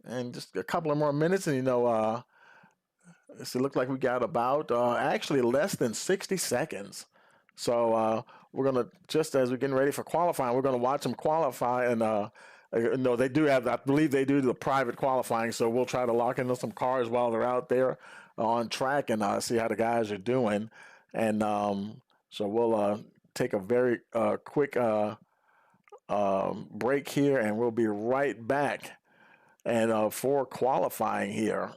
And just a couple of more minutes, and it looked like we got about actually less than 60 seconds. So we're gonna just as we're getting ready for qualifying, we're gonna watch them qualify, and no, they do have. I believe they do the private qualifying. So we'll try to lock into some cars while they're out there on track and see how the guys are doing. And so we'll take a very quick break here, and we'll be right back. And for qualifying here.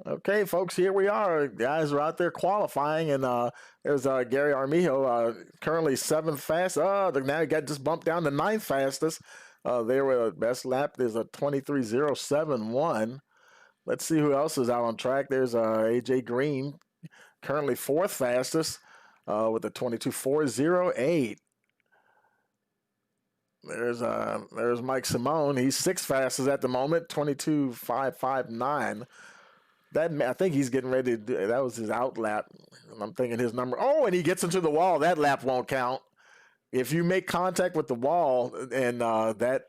Okay, folks, here we are. Guys are out there qualifying, and there's Gary Armijo, currently seventh fast. Now he got just bumped down to ninth fastest. There were best lap. There's a 23:07.1. Let's see who else is out on track. There's AJ Green, currently fourth fastest, with a 22:4.08. There's Mike Simone. He's sixth fastest at the moment, 22:5.59. That I think he's getting ready to do. That was his out lap. And I'm thinking his number. Oh, and he gets into the wall. That lap won't count. If you make contact with the wall, and that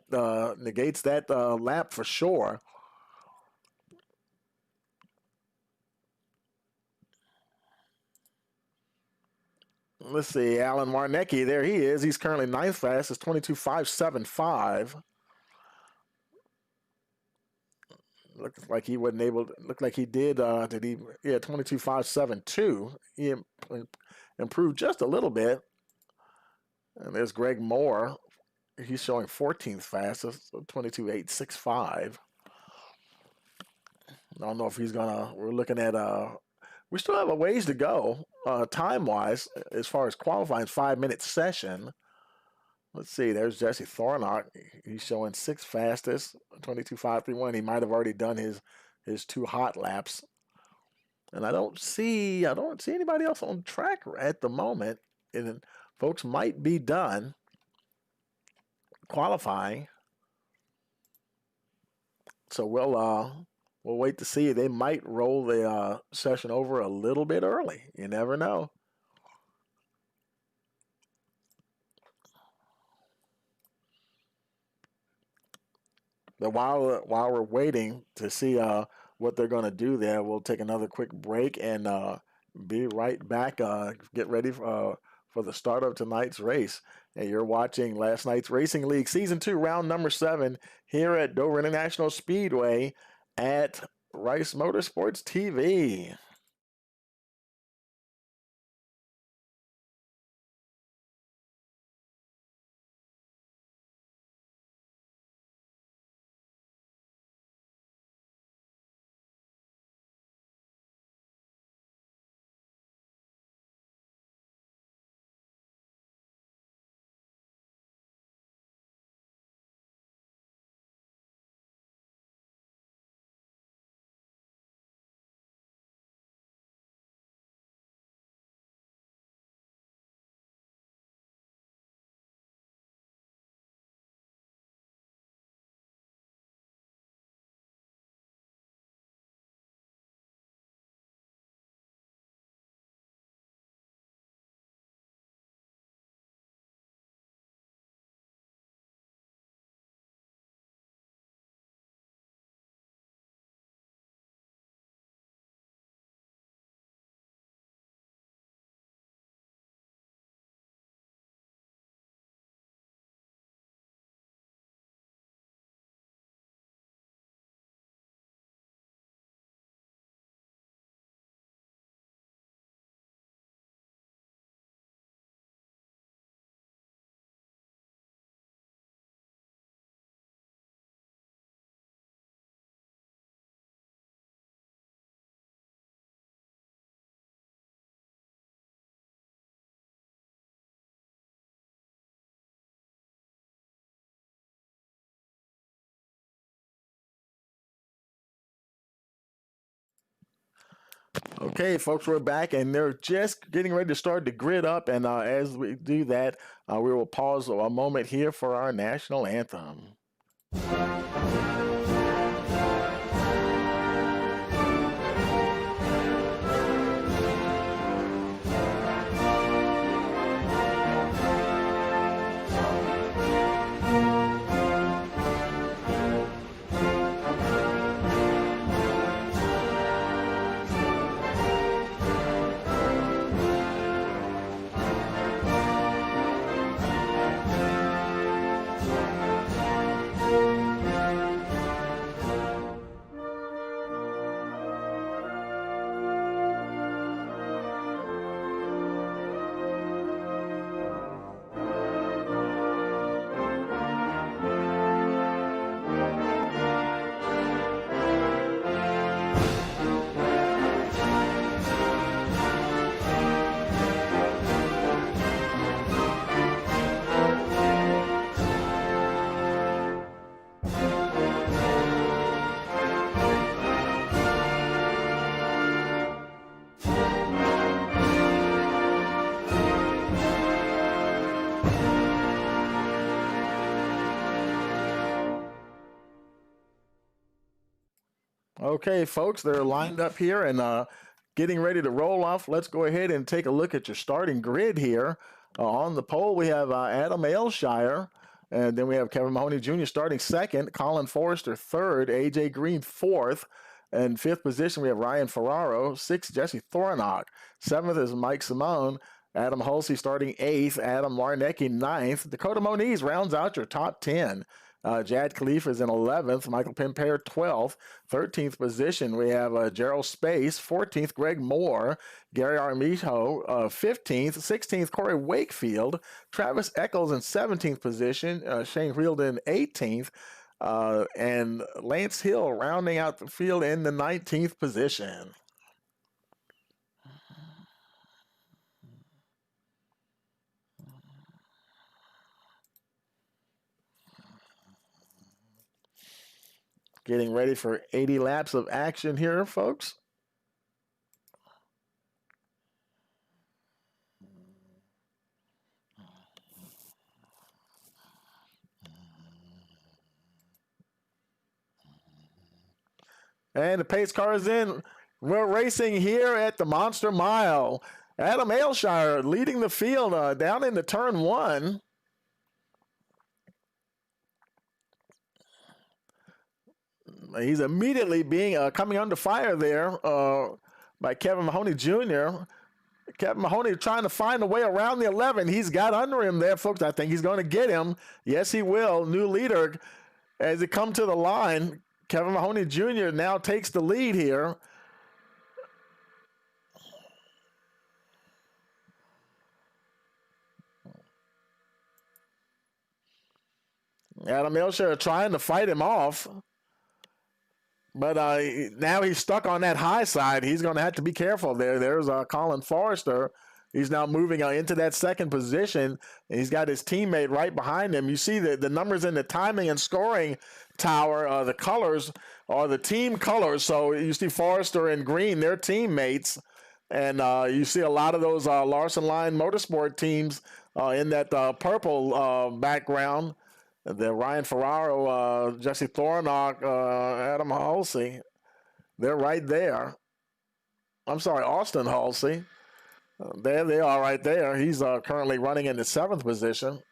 negates that lap for sure. Let's see, Alan Warnecki. There he is. He's currently ninth fastest, 22:5.75. Looks like he wasn't able. Looked like he did. Did he? Yeah, 22:5.72. He improved just a little bit. And there's Greg Moore. He's showing 14th fastest, so 22:8.65. I don't know if he's gonna. We're looking at. We still have a ways to go, time wise, as far as qualifying 5 minute session. Let's see. There's Jesse Thornock. He's showing sixth fastest, 22:5.31. He might have already done his two hot laps. And I don't see anybody else on track at the moment. And folks might be done qualifying. So we'll wait to see. They might roll the session over a little bit early. You never know. But while we're waiting to see what they're going to do there, we'll take another quick break and be right back. Get ready for the start of tonight's race. And you're watching last night's Racing League Season 2, round number 7, here at Dover International Speedway at Rice Motorsports TV. Okay, folks, we're back, and they're just getting ready to start the grid up. And as we do that, we will pause a moment here for our national anthem. Okay, folks, they're lined up here and getting ready to roll off. Let's go ahead and take a look at your starting grid here. On the pole, we have Adam Aylshire, and then we have Kevin Mahoney Jr. starting second, Colin Forrester third, AJ Green fourth. In fifth position, we have Ryan Ferraro. Sixth, Jesse Thornock. Seventh is Mike Simone. Adam Hulsey starting eighth. Adam Larnecki ninth. Dakota Moniz rounds out your top 10. Jad Khalifa is in 11th. Michael Pimpare 12th. 13th position, we have Gerald Space. 14th, Greg Moore. Gary Armijo 15th. 16th, Corey Wakefield. Travis Eccles in 17th position. Shane Wheeldon 18th. And Lance Hill rounding out the field in the 19th position. Getting ready for 80 laps of action here, folks. And the pace car is in. We're racing here at the Monster Mile. Adam Aylshire leading the field down into turn one. He's immediately being coming under fire there by Kevin Mahoney Jr. Kevin Mahoney trying to find a way around the 11. He's got under him there, folks. I think he's going to get him. Yes, he will. New leader as he come to the line. Kevin Mahoney Jr. now takes the lead here. Adam Aylshire trying to fight him off. But now he's stuck on that high side. He's going to have to be careful there. There's Colin Forrester. He's now moving into that second position. And he's got his teammate right behind him. You see the numbers in the timing and scoring tower. The colors are the team colors. So you see Forrester and Green, they're teammates. And you see a lot of those Larson Line Motorsport teams in that purple background. The Ryan Ferraro, Jesse Thornock, Adam Hulsey, they're right there. I'm sorry, Austin Hulsey. There they are right there. He's currently running in the 7th position.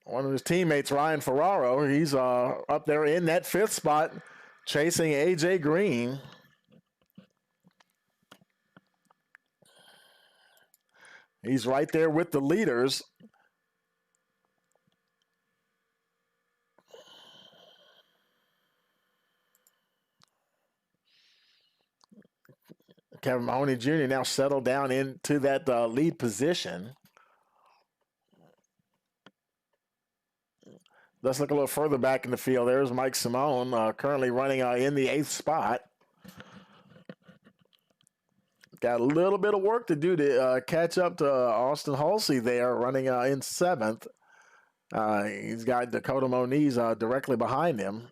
One of his teammates, Ryan Ferraro, he's up there in that 5th spot, chasing AJ Green. He's right there with the leaders. Kevin Mahoney Jr. now settled down into that lead position. Let's look a little further back in the field. There's Mike Simone, currently running in the 8th spot. got a little bit of work to do to catch up to Austin Halsey there, running in 7th. He's got Dakota Moniz directly behind him.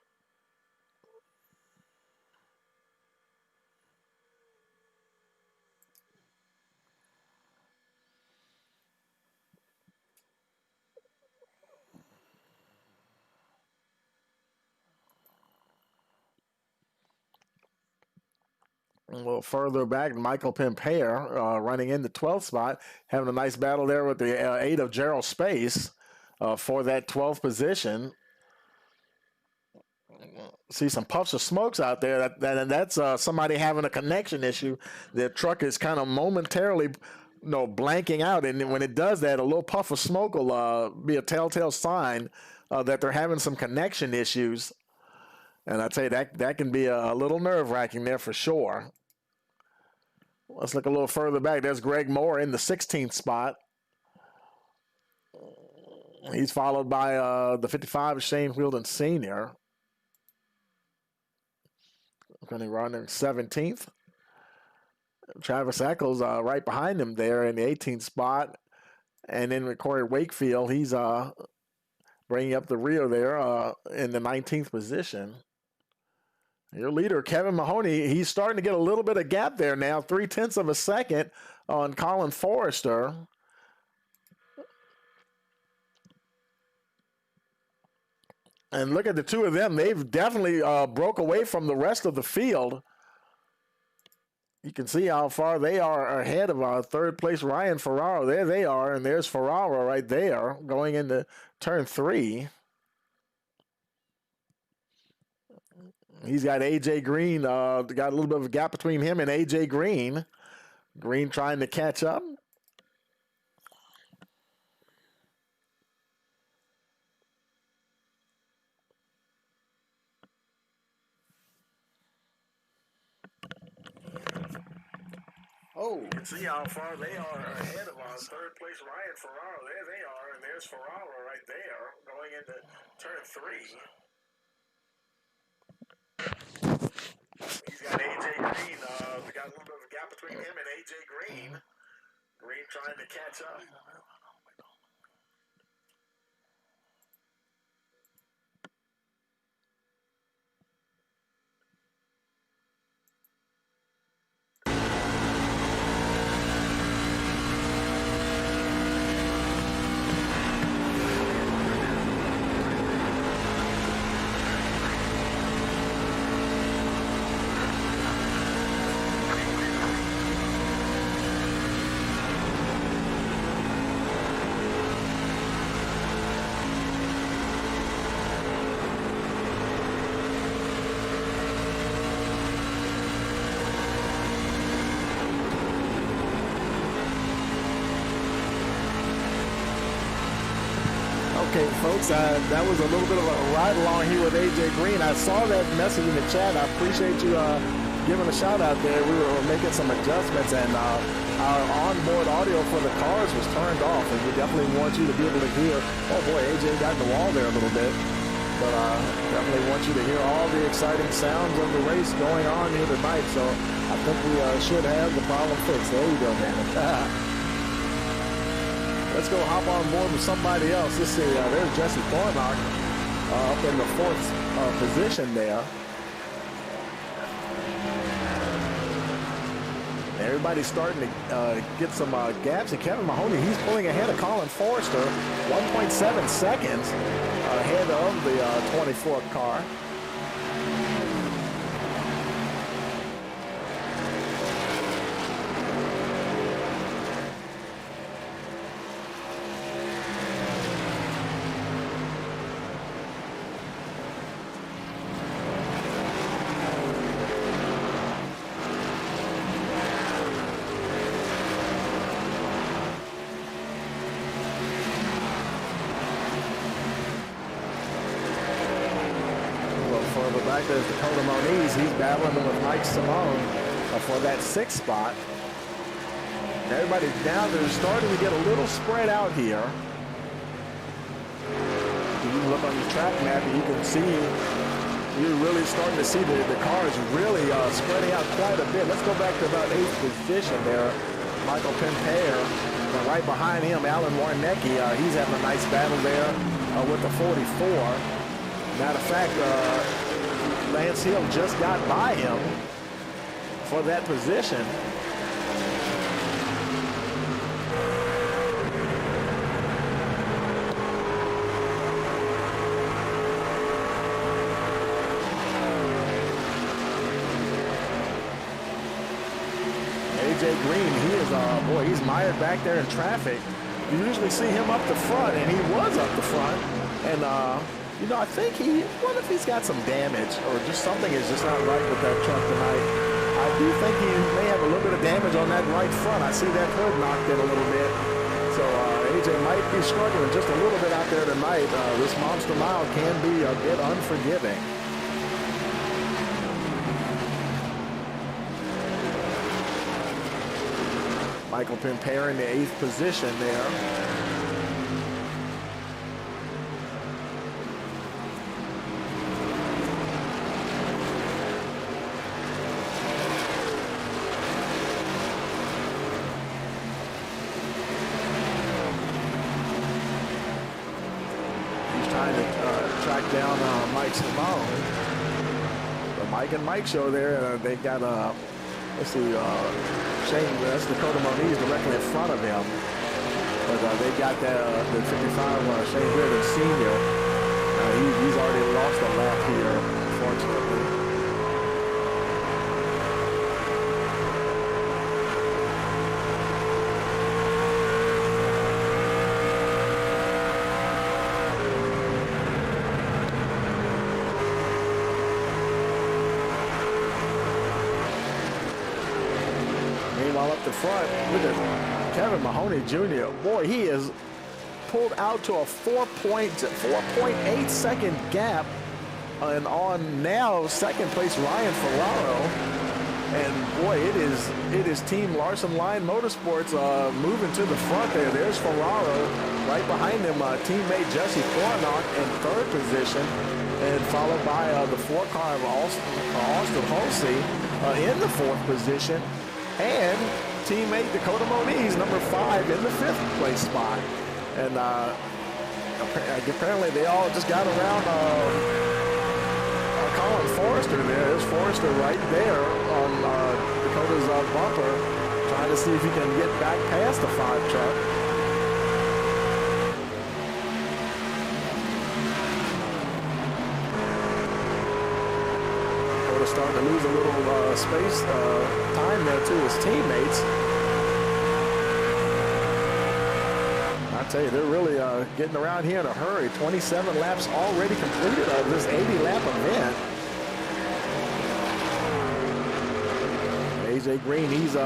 A little further back, Michael Pimpere running in the 12th spot, having a nice battle there with the 8 of Gerald Space for that 12th position. See some puffs of smokes out there. That's somebody having a connection issue. The truck is kind of momentarily, blanking out, and when it does that, a little puff of smoke will be a telltale sign that they're having some connection issues. And I'd say that can be a little nerve-wracking there for sure. Let's look a little further back. There's Greg Moore in the 16th spot. He's followed by the 55, Shane Wheeldon Sr. Going to run in 17th. Travis Eccles right behind him there in the 18th spot. And then Corey Wakefield, he's bringing up the rear there in the 19th position. Your leader, Kevin Mahoney, he's starting to get a little bit of gap there now, 0.3 of a second on Colin Forrester. And look at the two of them. They've definitely broke away from the rest of the field. You can see how far they are ahead of our third place Ryan Ferraro. There they are, and there's Ferraro right there going into turn 3. He's got A.J. Green, got a little bit of a gap between him and A.J. Green. Green trying to catch up. Oh, you can see how far they are ahead of our third place Ryan Ferraro. There they are, and there's Ferraro right there going into turn 3. He's got A.J. Green. We got a little bit of a gap between him and A.J. Green. Green trying to catch up. Okay, folks, that was a little bit of a ride along here with A.J. Green. I saw that message in the chat. I appreciate you giving a shout out there. We were making some adjustments, and our onboard audio for the cars was turned off, and we definitely want you to be able to hear. Oh boy, A.J. got in the wall there a little bit, but definitely want you to hear all the exciting sounds of the race going on here tonight. So I think we should have the problem fixed. There you go, man. Let's go hop on board with somebody else. Let's see, there's Jesse Thornlock up in the 4th position there. Everybody's starting to get some gaps. And Kevin Mahoney, he's pulling ahead of Colin Forrester, 1.7 seconds ahead of the 24th car. There's Dakota Moniz. He's battling with Mike Simone for that 6th spot. Everybody now, they're starting to get a little spread out here. If you look on the track map, you can see you're really starting to see the cars really spreading out quite a bit. Let's go back to about 8th position there. Michael Pimpere, right behind him, Alan Warnecki. He's having a nice battle there with the 44. Matter of fact, Lance Hill just got by him for that position. AJ Green, he is, boy, he's mired back there in traffic. You usually see him up the front, and he was up the front. And, you know, I think wonder if he's got some damage or just something is just not right with that truck tonight. I do think he may have a little bit of damage on that right front. I see that hood knocked in a little bit. So AJ might be struggling just a little bit out there tonight. This Monster Mile can be a bit unforgiving. Michael Pimpere in the 8th position there. He's trying to track down Mike Simone. The Mike and Mike show there. They've got let's see. Shane, that's Dakota Moniz directly in front of him. But they got the 55 Shane Reardon Sr. He's already lost a lap here, unfortunately. Up the front, look at Kevin Mahoney Jr. Boy, he is pulled out to a 4.8 second gap, and on now second place Ryan Ferraro. And boy, it is Team Larson Line Motorsports moving to the front there. There's Ferraro right behind him, teammate Jesse Coronach in 3rd position, and followed by the 4 car of Austin Hulsey in the 4th position. And teammate Dakota Moniz, number 5, in the 5th place spot. And apparently they all just got around Colin Forrester there. There's Forrester right there on Dakota's bumper, trying to see if he can get back past the 5 truck. Starting to lose a little space, time there to his teammates. I tell you, they're really getting around here in a hurry. 27 laps already completed of this 80-lap event. AJ Green, he's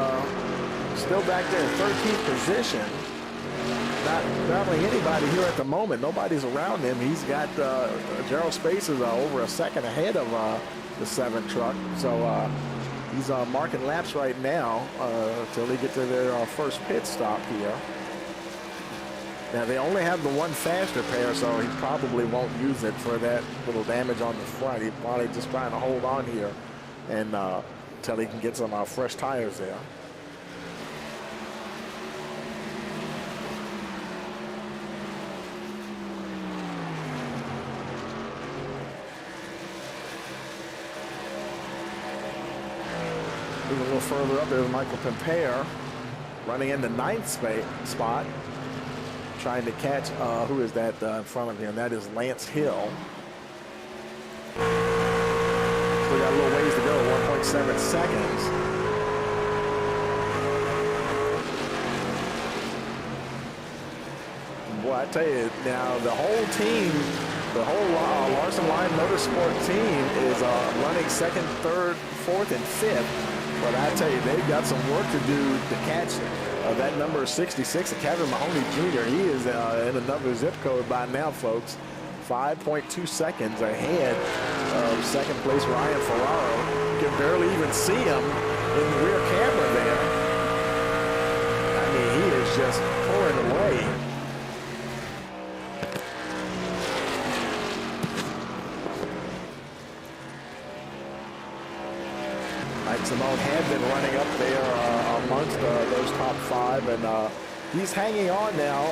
still back there in 13th position. Not battling anybody here at the moment. Nobody's around him. He's got Gerald Spaces over a second ahead of the 7 truck. So he's marking laps right now until they get to their first pit stop here. Now they only have the 1 faster pair, so he probably won't use it for that little damage on the front. He's probably just trying to hold on here and until he can get some fresh tires there. Moving a little further up, there's Michael Pimpere running in the 9th spot, trying to catch, who is that in front of him? That is Lance Hill. Still got a little ways to go, 1.7 seconds. Boy, I tell you, now the whole team, the whole Larson Line Motorsport team is running 2nd, 3rd, 4th, and 5th. But I tell you, they've got some work to do to catch that number 66, Kevin Mahoney Jr. He is in another zip code by now, folks. 5.2 seconds ahead of 2nd place Ryan Ferraro. You can barely even see him in the rear camera there. I mean, he is just pouring away. Simone had been running up there amongst those top 5, and he's hanging on now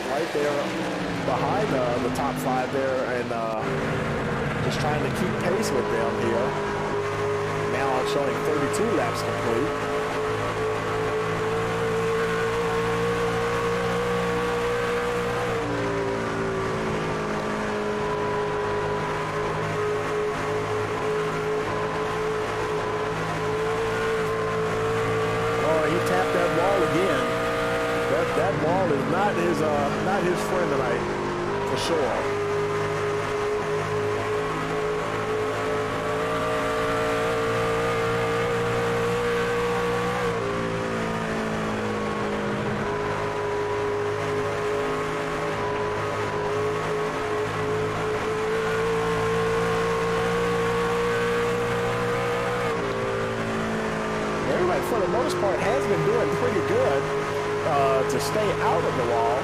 right there behind the top 5 there, and just trying to keep pace with them here. Now it's showing 32 laps complete. That wall is not his friend tonight, for sure. Everybody, for the most part, has been doing pretty good to stay out of the wall.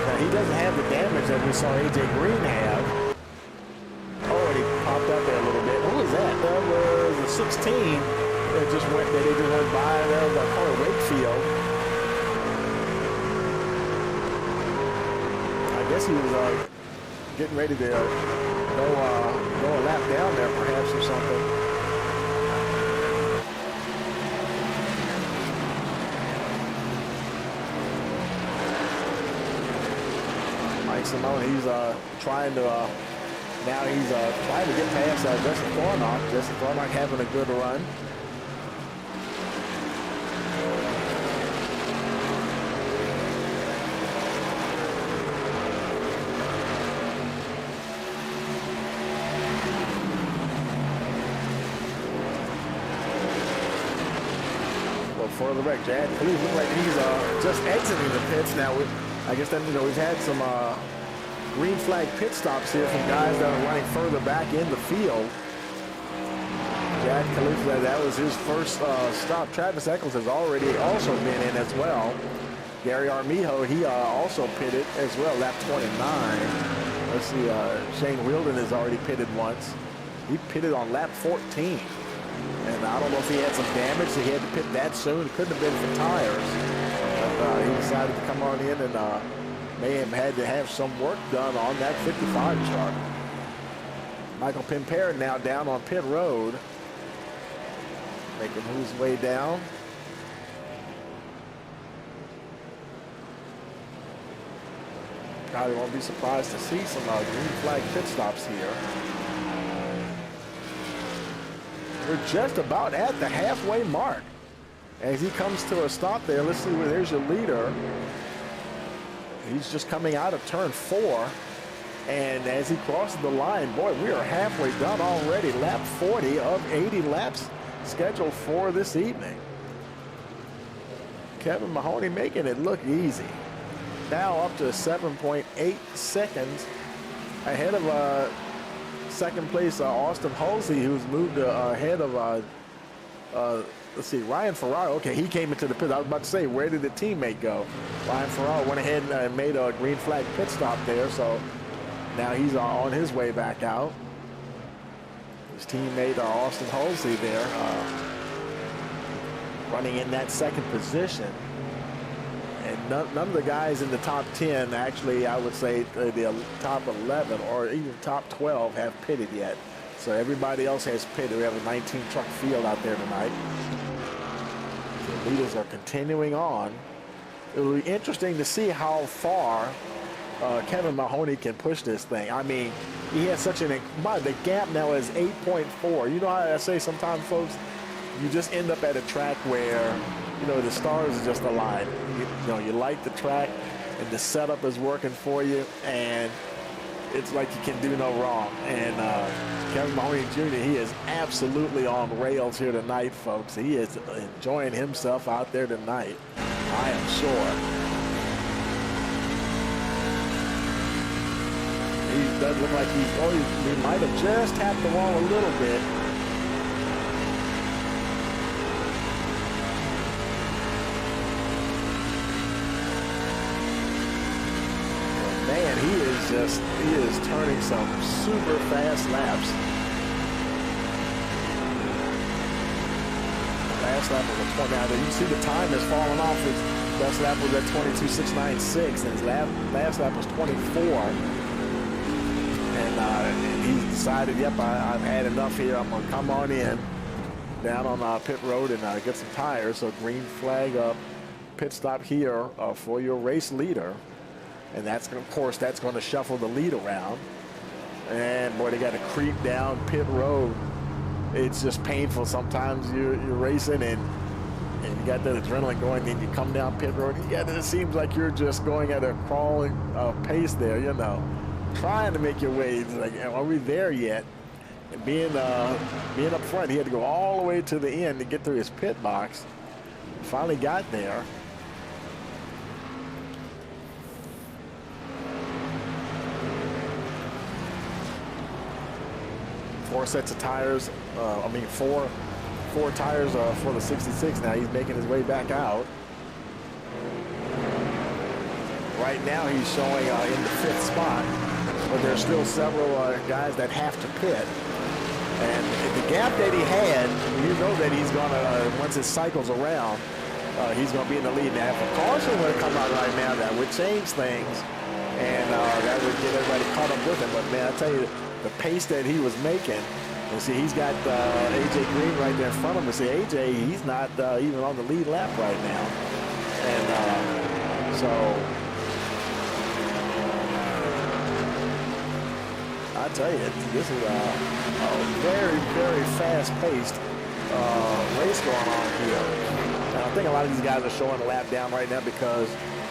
But he doesn't have the damage that we saw AJ Green have. Oh, and he popped up there a little bit. Who was that? That was the 16 that just went by there by Corey Wakefield. I guess he was getting ready to go a lap down there perhaps or something. Simone, he's trying to get past Justin Thornock. Justin Thornock having a good run. Well, for the wreck, Chad Cleveland looks like he's just exiting the pits now. I guess that, we've had some green flag pit stops here from guys that are running further back in the field. Chad Khalifa, that was his first stop. Travis Eccles has already also been in as well. Gary Armijo, he also pitted as well, lap 29. Let's see, Shane Wheeldon has already pitted once. He pitted on lap 14. And I don't know if he had some damage, so he had to pit that soon. It couldn't have been for tires. He decided to come on in and may have had to have some work done on that 55 chart. Michael Pimpera now down on pit road, making his way down. Probably won't be surprised to see some green flag pit stops here. We're just about at the halfway mark. As he comes to a stop there, let's see where there's your leader. He's just coming out of turn 4. And as he crosses the line, boy, we are halfway done already. Lap 40 of 80 laps scheduled for this evening. Kevin Mahoney making it look easy. Now up to 7.8 seconds ahead of second place Austin Halsey, who's moved ahead of let's see, Ryan Ferraro. Okay, he came into the pit. I was about to say, where did the teammate go? Ryan Ferraro went ahead and made a green flag pit stop there, so now he's on his way back out. His teammate Austin Halsey there running in that second position. And none of the guys in the top 10, actually, I would say the top 11 or even top 12 have pitted yet. So everybody else has pitted. We have a 19-truck field out there tonight. The leaders are continuing on. It will be interesting to see how far Kevin Mahoney can push this thing. I mean, he has such the gap now is 8.4. You know how I say sometimes, folks, you just end up at a track where, the stars are just aligned. You like the track and the setup is working for you, and it's like you can do no wrong. And Kevin Mahoney Jr., he is absolutely on rails here tonight, folks. He is enjoying himself out there tonight, I am sure. He does look like he might have just tapped the wall a little bit. Man, And he is turning some super fast laps. Last lap was a 20. Now you see the time has fallen off. His best lap was at 22.696, and his last lap was 24. And he's decided, yep, I've had enough here. I'm gonna come on in down on pit road and get some tires. So green flag up, pit stop here for your race leader. And that's, of course, that's going to shuffle the lead around. And boy, they got to creep down pit road. It's just painful. Sometimes you're racing and you got that adrenaline going, and you come down pit road. It seems like you're just going at a crawling pace there, you know, trying to make your way. It's like, are we there yet? And being up front, he had to go all the way to the end to get through his pit box. Finally got there. 4 sets of tires. Four tires for the 66. Now he's making his way back out. Right now he's showing in the 5th spot, but there's still several guys that have to pit. And the gap that he had, you know that he's gonna, once it cycles around, he's gonna be in the lead. Now, if a caution were to come out right now, that would change things, and that would get everybody caught up with him. But man, I tell you, the pace that he was making, and see, he's got AJ Green right there in front of him. See, AJ, he's not even on the lead lap right now, and so I tell you, this is a very, very fast-paced race going on here. And I think a lot of these guys are showing a lap down right now because,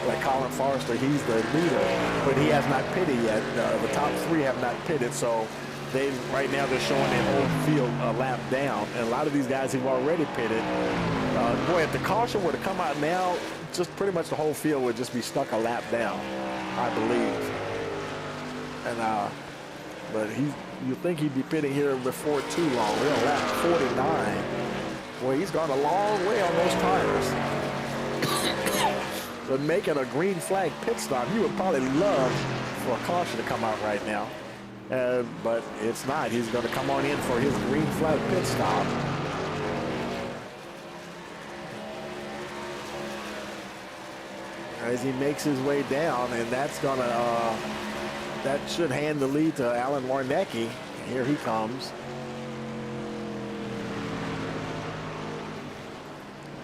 like Colin Forrester, he's the leader, but he has not pitted yet. The top 3 have not pitted, so right now they're showing their whole field a lap down. And a lot of these guys have already pitted. Boy, if the caution were to come out now, just pretty much the whole field would just be stuck a lap down, I believe. And but you think he'd be pitting here before too long. We're on lap 49. Well, he's gone a long way on those tires. But making a green flag pit stop, you would probably love for a caution to come out right now. But it's not. He's going to come on in for his green flag pit stop. As he makes his way down, and that's going to that should hand the lead to Alan Warnecki. Here he comes.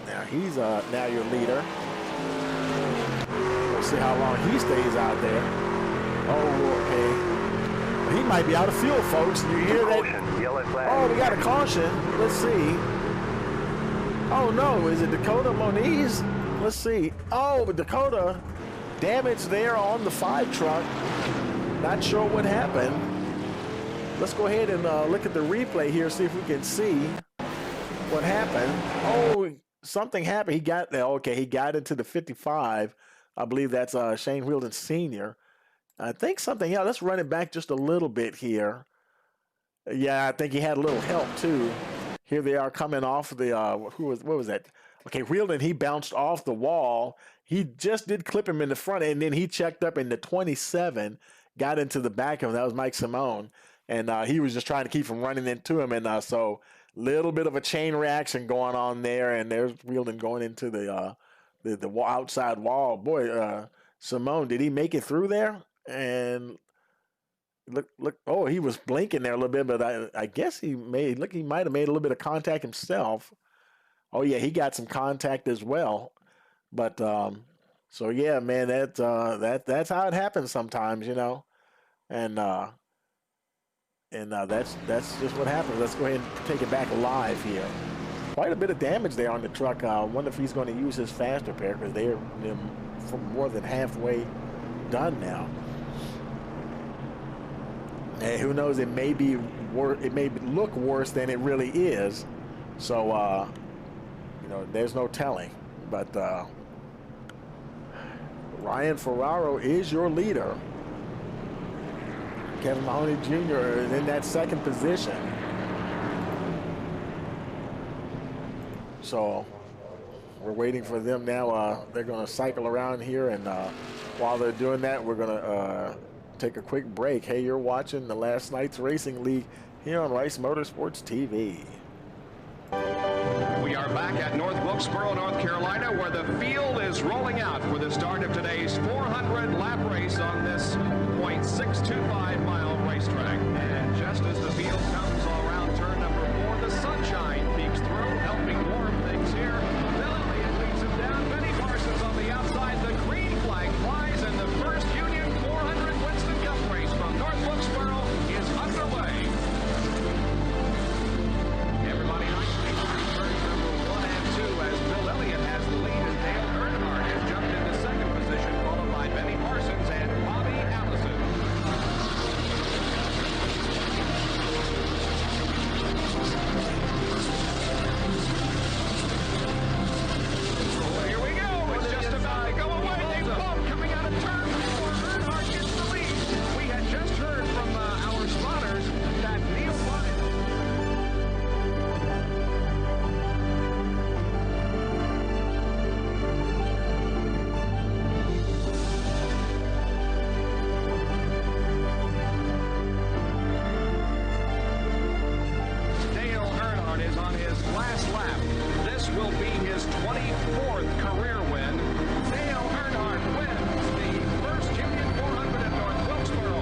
Now he's now your leader. We'll see how long he stays out there. Oh, okay. He might be out of fuel, folks. You hear that? Yellow flag. Oh, we got a caution. Let's see. Oh no, is it Dakota Moniz? Let's see. Oh, but Dakota, damage there on the 5 truck. Not sure what happened. Let's go ahead and look at the replay here, see if we can see what happened. Oh, something happened. He got there. Okay, he got into the 55. I believe that's Shane Wheeldon Sr. I think something, yeah, let's run it back just a little bit here. Yeah, I think he had a little help too. Here they are coming off the, what was that? Okay, Wheeldon, he bounced off the wall. He just did clip him in the front, and then he checked up in the 27. Got into the back of him. That was Mike Simone. And he was just trying to keep from running into him. And so little bit of a chain reaction going on there. And there's Wheeldon going into the outside wall. Boy, Simone, did he make it through there? And look. Oh, he was blinking there a little bit, but I guess he might have made a little bit of contact himself. Oh, yeah, he got some contact as well. But so yeah, man, that's how it happens sometimes, you know, and that's just what happens. Let's go ahead and take it back live here. Quite a bit of damage there on the truck. I wonder if he's going to use his fast repair because they're more than halfway done now. And who knows? It may be it may look worse than it really is. So you know, there's no telling, but. Ryan Ferraro is your leader. Kevin Mahoney Jr. is in that 2nd position. So we're waiting for them now. They're going to cycle around here, and while they're doing that, we're going to take a quick break. Hey, you're watching the Last Night's Racing League here on Rice Motorsports TV. We are back at North Wilkesboro, North Carolina, where the field is rolling out for the start of today's 400-lap race on this .625-mile racetrack. And just as the field comes around turn number 4, the sunshine peeks through, helping warm things here. Bill Elliott leads him down. Benny Parsons on the outside. The green flag flies, and the first Union 400 Winston Cup race from North Wilkesboro is underway. Everybody nicely through turns number 1 and 2 as Bill Elliott has the lead, and Dale Earnhardt has jumped into second position, followed by Benny Parsons and Bobby Allison. Oh, here we go. It's just about to go away. They bump coming out of turn 4. Earnhardt gets the lead. We had just heard from our spotters that Neil Wyatt. Dale Earnhardt is on his last lap. This will be his 24th career win. Dale Earnhardt wins the first Union 400 at North Wilkesboro.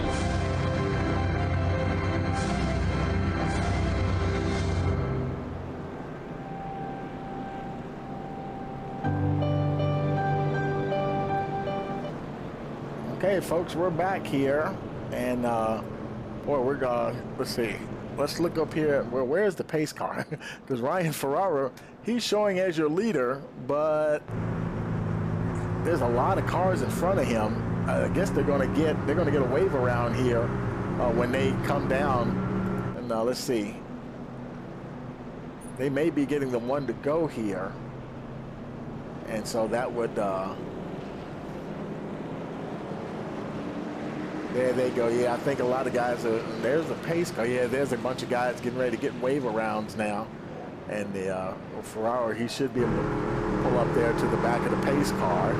Okay, folks, we're back here, and boy, we're gonna let's see. Let's look up here. Well, where's the pace car? Because Ryan Ferrara, he's showing as your leader, but there's a lot of cars in front of him. I guess they're gonna get a wave around here when they come down. And let's see. They may be getting the one to go here, and so that would. There they go. Yeah, I think a lot of guys are. There's the pace car. Yeah, there's a bunch of guys getting ready to get wave arounds now. And the Ferrari, he should be able to pull up there to the back of the pace car.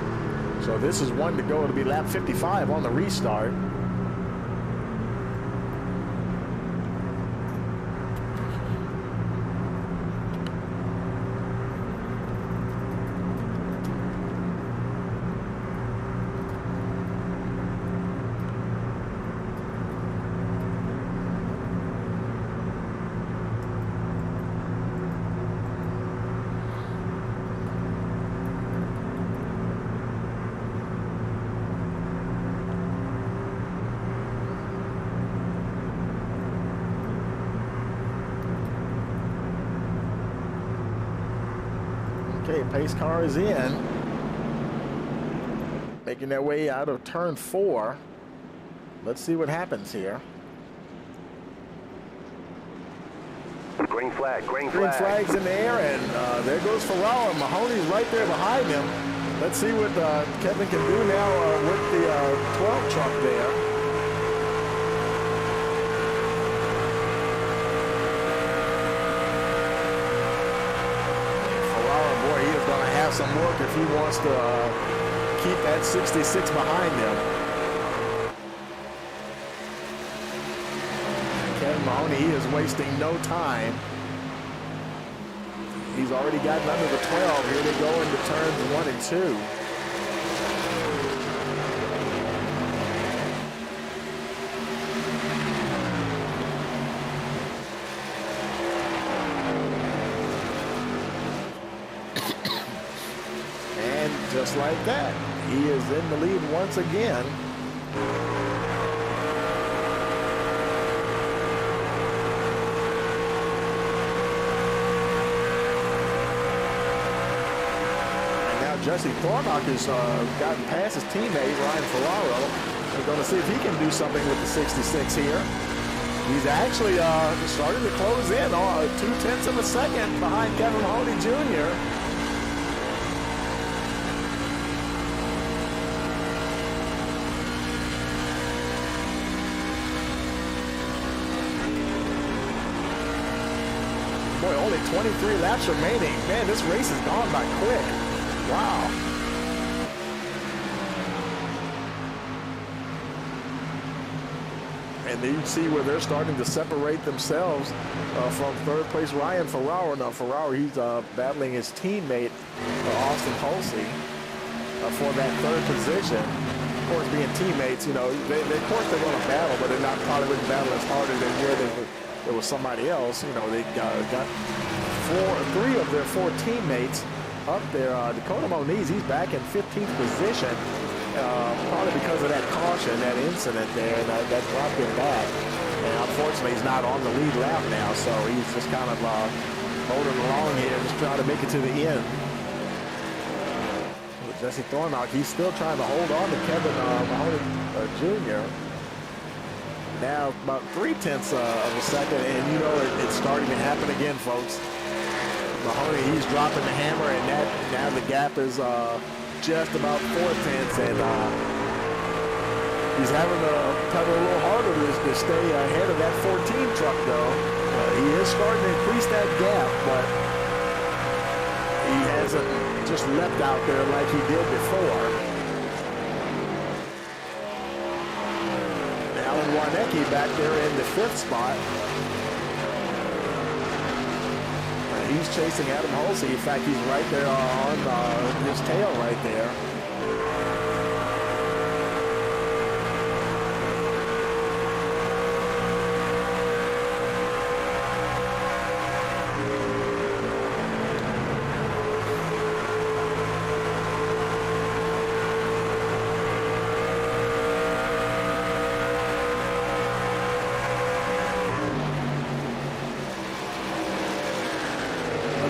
So this is one to go. It'll be lap 55 on the restart. Okay, pace car is in, making their way out of turn 4. Let's see what happens here. Green flag, green Green flag. flag's in the air, and there goes Ferrara. Mahoney's right there behind him. Let's see what Kevin can do now with the 12 truck there. Boy, he is going to have some work if he wants to keep that 66 behind him. Kevin Mahoney, he is wasting no time. He's already gotten under the 12. Here they go into turns 1 and 2. Just like that, he is in the lead once again. And now Jesse Thornock has gotten past his teammate, Ryan Ferraro. We're going to see if he can do something with the 66 here. He's actually starting to close in on 0.2 of a second behind Kevin Mahoney Jr. Boy, only 23 laps remaining. Man, this race has gone by quick. Wow. And then you see where they're starting to separate themselves from third place Ryan Ferraro. Now Ferraro, he's battling his teammate Austin Hulsey for that third position. Of course, being teammates, you know, of course they're going to battle, but they're not probably wouldn't battle as harder than where there was somebody else. You know, they got three of their four teammates up there. Dakota Moniz, he's back in 15th position. Probably because of that caution, that incident there, that dropped him back. And unfortunately, he's not on the lead lap now, so he's just kind of holding along here, just trying to make it to the end. Jesse Thornock, he's still trying to hold on to Kevin Mahoney Jr. Now about 0.3 of a second, and you know it's starting to happen again, folks. Mahoney, he's dropping the hammer, and now the gap is just about 0.4, and he's having to pedal a little harder to stay ahead of that 14 truck, though. He is starting to increase that gap, but he hasn't just leapt out there like he did before. Alan Warnecki back there in the 5th spot. He's chasing Adam Hulsey. In fact, he's right there on his tail right there.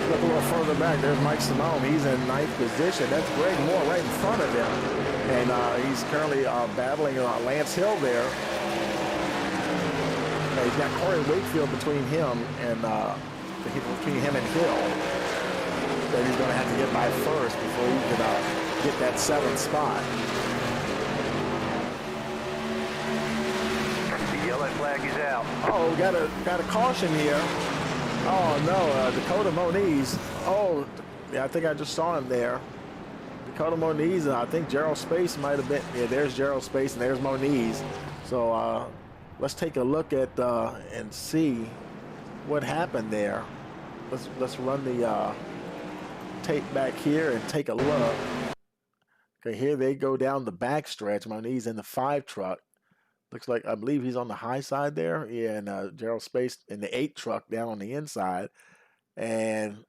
Look a little further back. There's Mike Simone. He's in 9th position. That's Greg Moore right in front of him. And he's currently battling Lance Hill there. He's got Corey Wakefield between him and Hill. That he's going to have to get by first before he can get that 7th spot. The yellow flag is out. Oh, got a caution here. Oh no, Dakota Moniz. Oh, yeah, I think I just saw him there. Dakota Moniz, I think Gerald Space might have been. Yeah, there's Gerald Space and there's Moniz. So let's take a look at and see what happened there. Let's run the tape back here and take a look. Okay, here they go down the back stretch. Moniz in the 5 truck. Looks like, I believe he's on the high side there. Yeah, and Gerald Space in the 8 truck down on the inside. And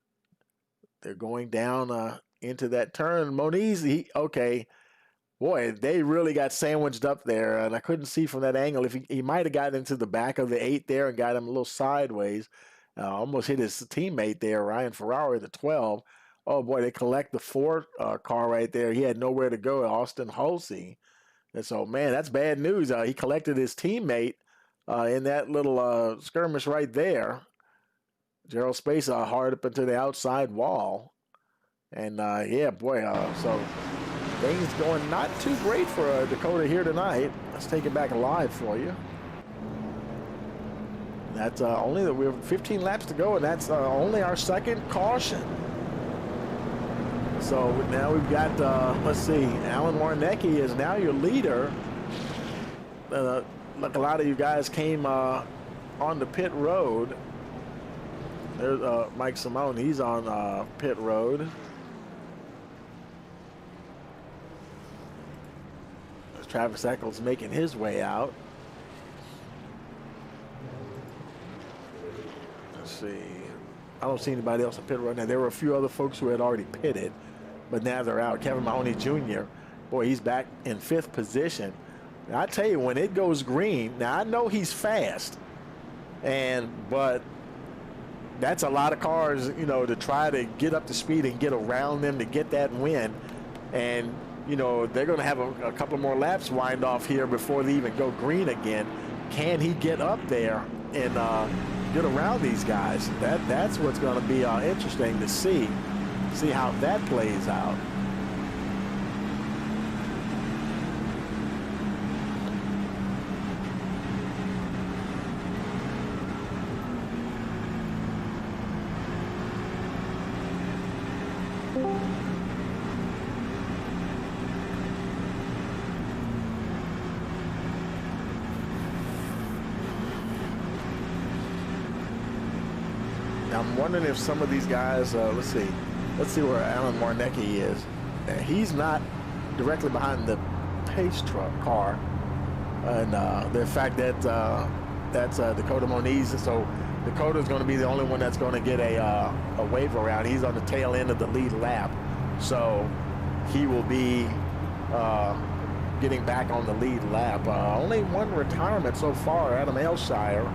they're going down into that turn. Moniz, okay. Boy, they really got sandwiched up there. And I couldn't see from that angle. If he might have gotten into the back of the 8 there and got him a little sideways. Almost hit his teammate there, Ryan Ferraro, at the 12. Oh, boy, they collect the 4 car right there. He had nowhere to go, Austin Hulsey. And so, man, that's bad news. He collected his teammate in that little skirmish right there. Gerald Space hard up into the outside wall. And, yeah, boy, so things going not too great for Dakota here tonight. Let's take it back live for you. That's only that we have 15 laps to go, and that's only our 2nd caution. So now we've got, let's see, Alan Warnecki is now your leader. Look, a lot of you guys came on the pit road. There's Mike Simone. He's on pit road. There's Travis Eccles making his way out. Let's see. I don't see anybody else on pit road. Now, there were a few other folks who had already pitted, but now they're out. Kevin Mahoney Jr., boy, he's back in 5th position. Now, I tell you, when it goes green, now I know he's fast, but that's a lot of cars, you know, to try to get up to speed and get around them to get that win. And, you know, they're going to have a couple more laps wind off here before they even go green again. Can he get up there and get around these guys? That's what's going to be interesting to see how that plays out. I'm wondering if some of these guys, let's see where Alan Warnecki is. He's not directly behind the pace truck car, and the fact that that's Dakota Moniz, so Dakota's going to be the only one that's going to get a wave around. He's on the tail end of the lead lap, so he will be getting back on the lead lap. Only one retirement so far, Adam Ailshire.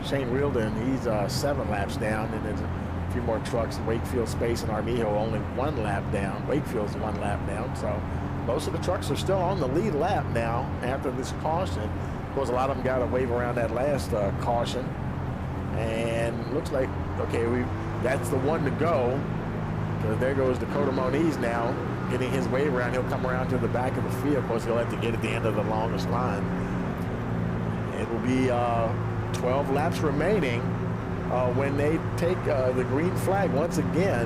Shane Reardon, he's 7 laps down, and there's a few more trucks. Wakefield, Space, and Armijo only 1 lap down. Wakefield's 1 lap down, so most of the trucks are still on the lead lap now after this caution. Of course, a lot of them got to wave around that last caution, and looks like, okay, that's the one to go, because there goes Dakota Moniz now, getting his wave around. He'll come around to the back of the field. Of course, he'll have to get at the end of the longest line. It will be 12 laps remaining when they take the green flag once again.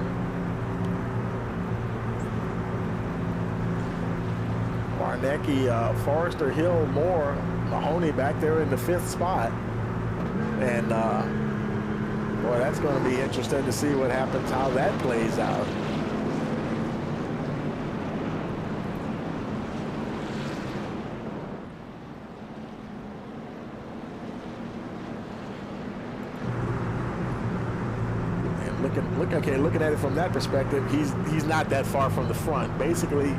Warnecki, Forrester, Hill, Moore, Mahoney back there in the 5th spot. And boy, that's going to be interesting to see what happens, how that plays out. Looking at it from that perspective, he's not that far from the front. Basically,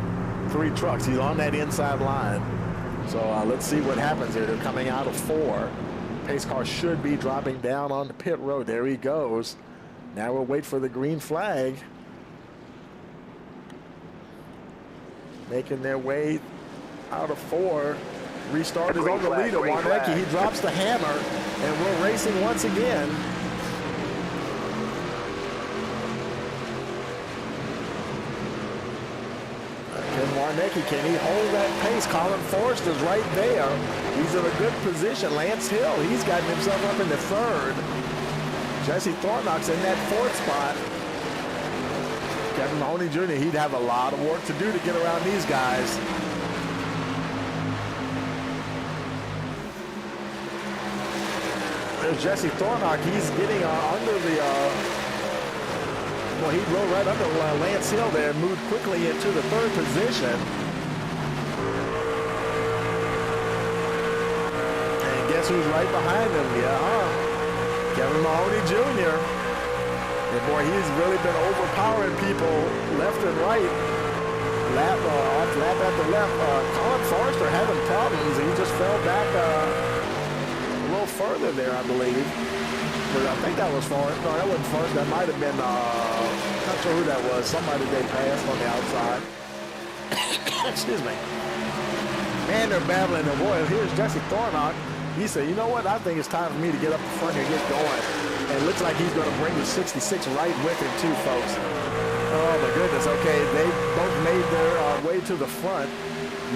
3 trucks. He's on that inside line. So let's see what happens here. They're coming out of 4. Pace car should be dropping down on the pit road. There he goes. Now we'll wait for the green flag. Making their way out of 4. Restart is on the leader. Warnecki, he drops the hammer, and we're racing once again. Warnecki, can he hold that pace? Colin Forrester's right there. He's in a good position. Lance Hill, he's gotten himself up in the 3rd. Jesse Thornock's in that 4th spot. Kevin Mahoney Jr., he'd have a lot of work to do to get around these guys. There's Jesse Thornock. He's getting under the... Well, he rode right under Lance Hill there and moved quickly into the 3rd position. And guess who's right behind him? Yeah, Kevin Mahoney Jr. And boy, he's really been overpowering people left and right. Lap after lap. Colin Forrester having problems. He just fell back a little further there, I believe. But I think that was Forrest. No, that wasn't Forrest. That might have been, not sure who that was. Somebody they passed on the outside. Excuse me. Man, they're battling. And boy, here's Jesse Thornock. He said, you know what? I think it's time for me to get up the front and get going. And it looks like he's going to bring the 66 right with him, too, folks. Oh, my goodness. Okay, they both made their way to the front.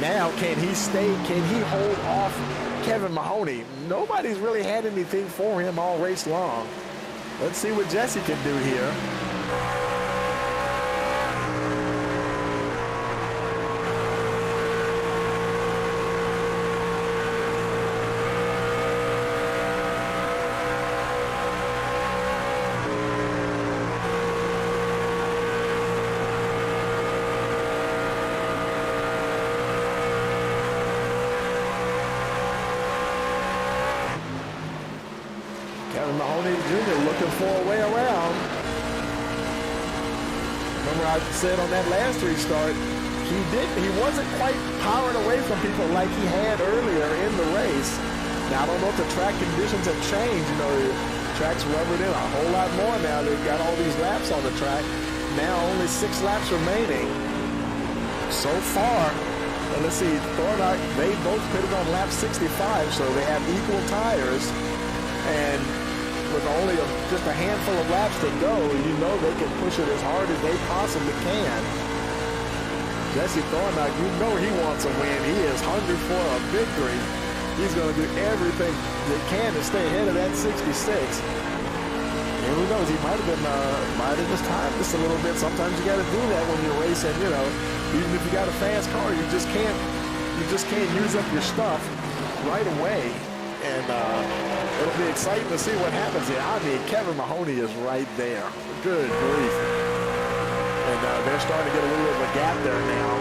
Now, can he stay? Can he hold off Kevin Mahoney? Nobody's really had anything for him all race long. Let's see what Jesse can do here. Mahoney Jr. looking for a way around. Remember I said on that last restart, he wasn't quite powering away from people like he had earlier in the race. Now, I don't know if the track conditions have changed. You know, the track's rubbered in a whole lot more now. They've got all these laps on the track. Now only 6 laps remaining. So far, and let's see, Thornock, they both pitted on lap 65, so they have equal tires. And with only just a handful of laps to go, you know they can push it as hard as they possibly can. Jesse Thornock, you know he wants a win. He is hungry for a victory. He's going to do everything they can to stay ahead of that 66. And who knows, he might have just timed this a little bit. Sometimes you got to do that when you're racing, you know. Even if you got a fast car, you just can't use up your stuff right away. And It'll be exciting to see what happens here. I mean, Kevin Mahoney is right there. Good grief. And they're starting to get a little bit of a gap there now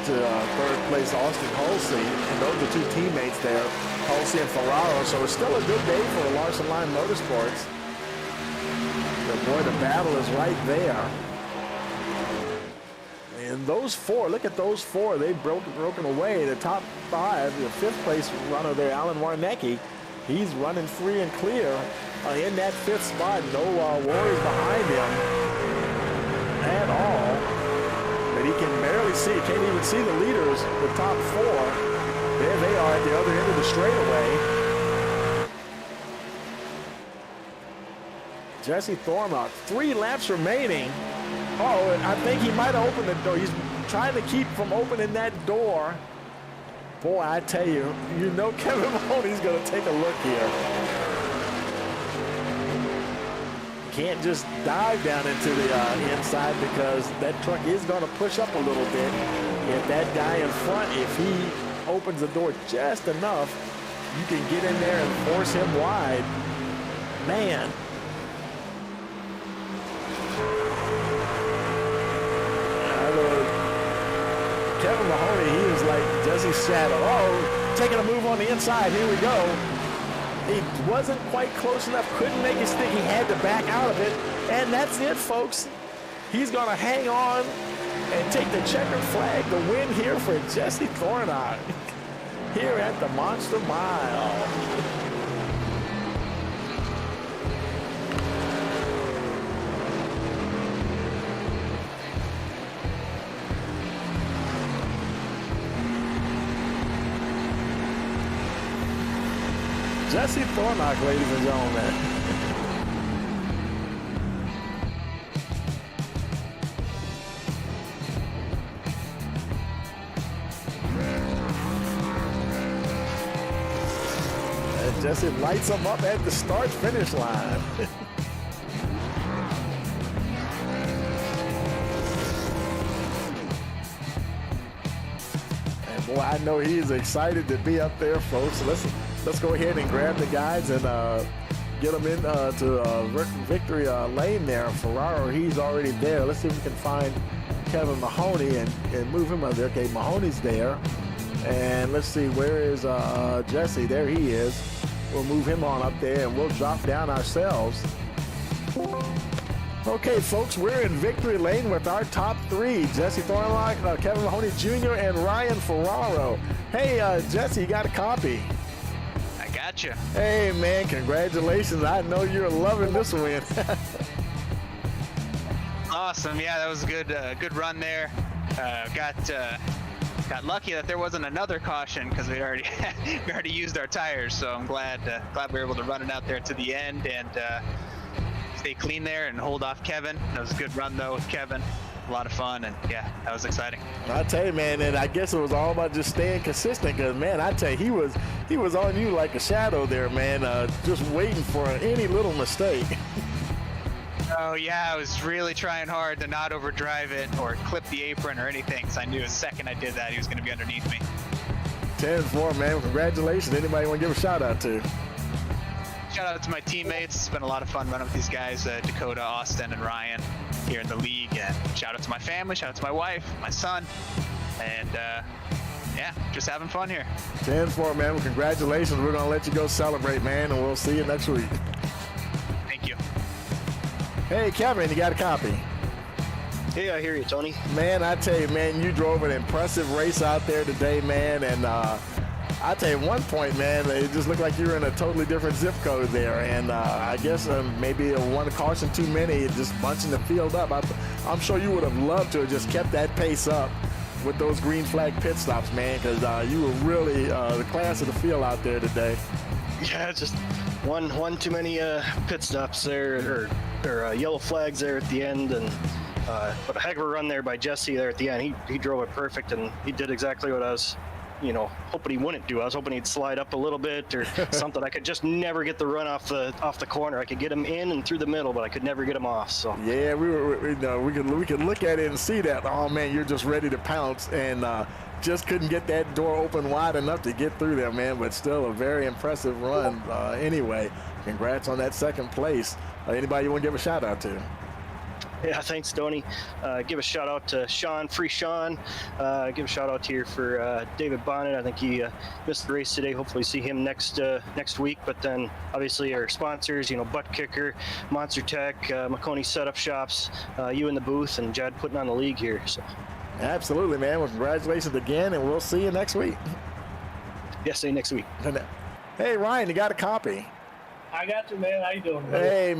to third place Austin Hulsey. And those are two teammates there, Hulsey and Ferraro. So it's still a good day for Larson Line Motorsports. But boy, the battle is right there. And those four, look at those four. They've broken away. The top five, the fifth place runner there, Alan Warnecki, he's running free and clear in that fifth spot. No worries behind him at all. But he can barely see, can't even see the leaders, the top four. There they are at the other end of the straightaway. Jesse Thornlock, 3 laps remaining. Oh, and I think he might have opened the door. He's trying to keep from opening that door. Boy, I tell you, you know Kevin Mahoney's going to take a look here. Can't just dive down into the inside because that truck is going to push up a little bit. If that guy in front, if he opens the door just enough, you can get in there and force him wide. Man. Kevin Mahoney, he was like Jesse's shadow. Oh, taking a move on the inside. Here we go. He wasn't quite close enough. Couldn't make his stick. He had to back out of it. And that's it, folks. He's going to hang on and take the checkered flag. The win here for Jesse Thornlock here at the Monster Mile. Jesse Thornlock, ladies and gentlemen. And Jesse lights him up at the start-finish line. And boy, I know he's excited to be up there, folks. Let's go ahead and grab the guys and get them in to victory lane there. Ferraro, he's already there. Let's see if we can find Kevin Mahoney and move him up there. Okay, Mahoney's there. And let's see, where is Jesse? There he is. We'll move him on up there and we'll drop down ourselves. Okay, folks, we're in victory lane with our top 3. Jesse Thornlock, Kevin Mahoney Jr., and Ryan Ferraro. Hey, Jesse, you got a copy? Gotcha. Hey, man, congratulations. I know you're loving this win. Awesome. Yeah, that was a good run there. Got lucky that there wasn't another caution because we already used our tires. So I'm glad we were able to run it out there to the end and stay clean there and hold off Kevin. That was a good run though with Kevin. A lot of fun, and yeah, that was exciting. I tell you, man, and I guess it was all about just staying consistent because, man, I tell you, he was on you like a shadow there, man, just waiting for any little mistake. Oh, yeah, I was really trying hard to not overdrive it or clip the apron or anything because I knew the second I did that, he was going to be underneath me. 10-4, man. Congratulations. Anybody want to give a shout-out to? Shout out to my teammates. It's been a lot of fun running with these guys, Dakota, Austin, and Ryan here in the league. And shout out to my family, shout out to my wife, my son, and yeah, just having fun here. 10-4, man. Well, congratulations. We're going to let you go celebrate, man, and we'll see you next week. Thank you. Hey, Kevin, you got a copy? Hey, I hear you, Tony. Man, I tell you, man, you drove an impressive race out there today, man, and I tell you, at one point, man, it just looked like you were in a totally different zip code there, and I guess maybe one caution too many, just bunching the field up. I'm sure you would have loved to have just kept that pace up with those green flag pit stops, man, because you were really the class of the field out there today. Yeah, just one too many pit stops there, or yellow flags there at the end, and but a heck of a run there by Jesse there at the end. He drove it perfect, and he did exactly what I was hoping he wouldn't do. I was hoping he'd slide up a little bit or something. I could just never get the run off the corner. I could get him in and through the middle, but I could never get him off. So yeah, we could look at it and see that. Oh man, you're just ready to pounce, and just couldn't get that door open wide enough to get through there, man. But still, a very impressive run. Anyway, congrats on that second place. Anybody you want to give a shout out to? Yeah, thanks, Tony. Give a shout out to Sean, Free Sean. Give a shout out here for David Bonnet. I think he missed the race today. Hopefully see him next week. But then obviously our sponsors, Butt Kicker, Monster Tech, McConey Setup Shops, you in the booth, and Jad putting on the league here. So absolutely, man. Well, congratulations again, and we'll see you next week. Yes, see you next week. Hey, Ryan, you got a copy? I got you, man. How you doing, man? Hey,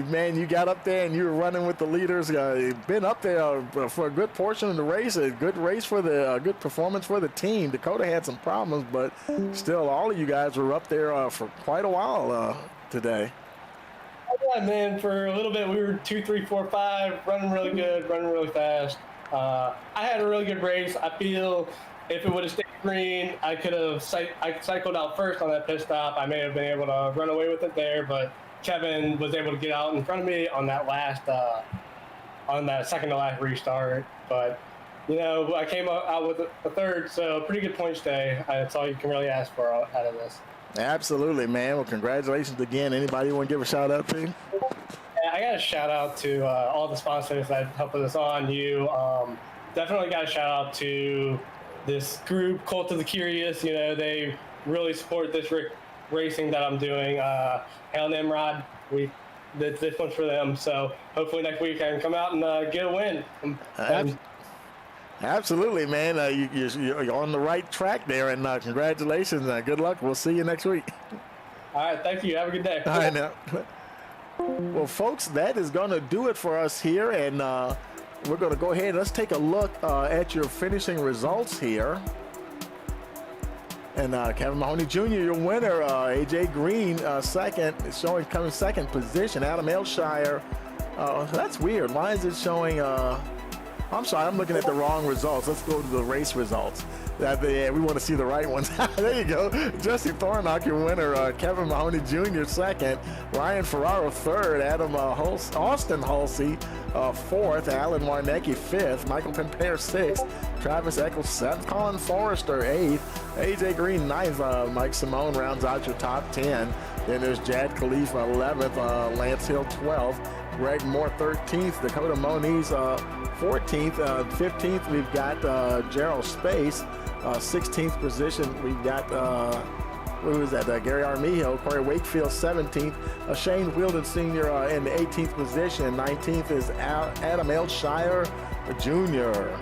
man, you got up there and you were running with the leaders. You've been up there for a good portion of the race. A good race for the good performance for the team. Dakota had some problems, but still, all of you guys were up there for quite a while today. Yeah, man. For a little bit, we were 2, 3, 4, 5, running really good, running really fast. I had a really good race. I feel if it would have stayed green, I could have cycled out first on that pit stop. I may have been able to run away with it there, but Kevin was able to get out in front of me on that second to last restart. But I came out with a third, so pretty good points day. That's all you can really ask for out of this. Absolutely, man. Well, congratulations again. Anybody you want to give a shout out to? I got a shout out to all the sponsors that helped us on. Definitely got a shout out to this group, Cult of the Curious. They really support this racing that I'm doing. Hal and Nimrod, this one's for them. So hopefully next week I can come out and get a win. Absolutely, man. You're on the right track there, and congratulations. Good luck. We'll see you next week. All right, thank you. Have a good day. All right, now. Well, folks, that is going to do it for us here, and we're going to go ahead and let's take a look at your finishing results here. And Kevin Mahoney Jr., your winner. AJ Green, second, showing coming second position. Adam Elshire, that's weird. Why is it showing? I'm sorry, I'm looking at the wrong results. Let's go to the race results. We want to see the right ones. There you go. Jesse Thornock, your winner. Kevin Mahoney Jr., second. Ryan Ferraro, third. Austin Hulsey, fourth. Alan Warnecki, fifth. Michael Pimpere, sixth. Travis Eccles, seventh. Colin Forrester, eighth. AJ Green, ninth. Mike Simone rounds out your top 10. Then there's Jad Khalif, 11th. Lance Hill, 12th. Greg Moore, 13th. Dakota Moniz, 14th. 15th, we've got Gerald Space. 16th position, we've got, Gary Armijo. Corey Wakefield, 17th. Shane Wheeldon Sr. In the 18th position. 19th is Adam Elshire Jr.